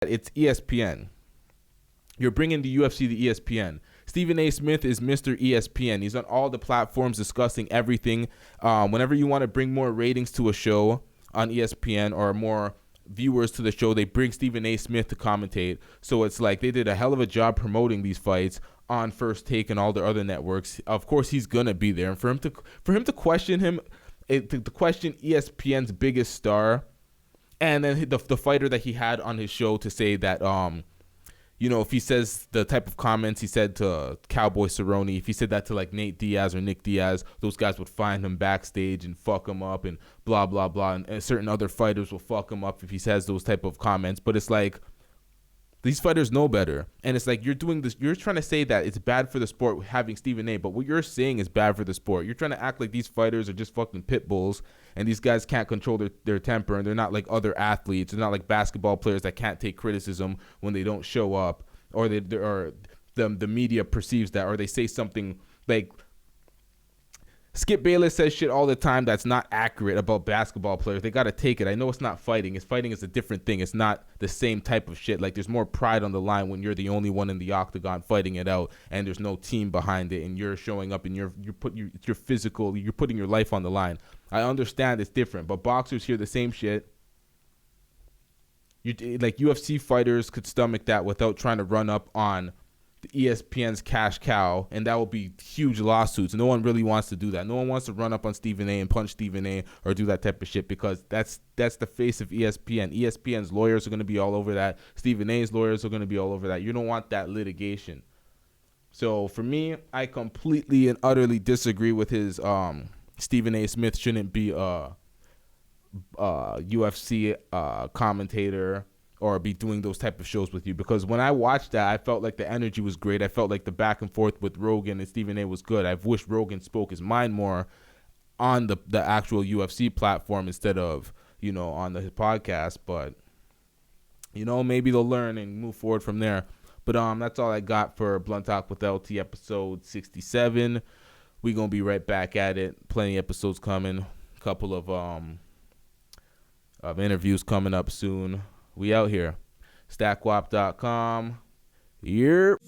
it's ESPN. You're bringing the UFC to ESPN. Stephen A. Smith is Mr. ESPN. He's on all the platforms discussing everything. Whenever you want to bring more ratings to a show on ESPN or more viewers to the show, they bring Stephen A. Smith to commentate. So it's like they did a hell of a job promoting these fights on First Take and all the other networks. Of course, he's gonna be there, and for him to question him, to question ESPN's biggest star, and then the fighter that he had on his show to say that if he says the type of comments he said to Cowboy Cerrone, if he said that to like Nate Diaz or Nick Diaz, those guys would find him backstage and fuck him up and blah, blah, blah. And certain other fighters will fuck him up if he says those type of comments. But it's like, these fighters know better. And it's like, you're doing this, you're trying to say that it's bad for the sport having Stephen A., but what you're saying is bad for the sport. You're trying to act like these fighters are just fucking pit bulls and these guys can't control their temper, and they're not like other athletes. They're not like basketball players that can't take criticism when they don't show up, or the media perceives that, or they say something like, Skip Bayless says shit all the time that's not accurate about basketball players. They got to take it. I know it's not fighting. Fighting is a different thing. It's not the same type of shit. Like, there's more pride on the line when you're the only one in the octagon fighting it out, and there's no team behind it, and you're showing up and it's your physical, you're putting your life on the line. I understand it's different, but boxers hear the same shit. Like, UFC fighters could stomach that without trying to run up on the ESPN's cash cow, and that will be huge lawsuits. No one really wants to do that. No one wants to run up on Stephen A. and punch Stephen A. or do that type of shit, because that's the face of ESPN. ESPN's lawyers are going to be all over that. Stephen A.'s lawyers are going to be all over that. You don't want that litigation. So for me, I completely and utterly disagree with his Stephen A. Smith shouldn't be a UFC commentator or be doing those type of shows with you, because when I watched that, I felt like the energy was great. I felt like the back and forth with Rogan and Stephen A. was good. I wish Rogan spoke his mind more on the actual UFC platform instead of, on his podcast. But, maybe they'll learn and move forward from there. But that's all I got for Blunt Talk with LT episode 67. We're going to be right back at it. Plenty of episodes coming. A couple of interviews coming up soon. We out here. StackWap.com. Yep.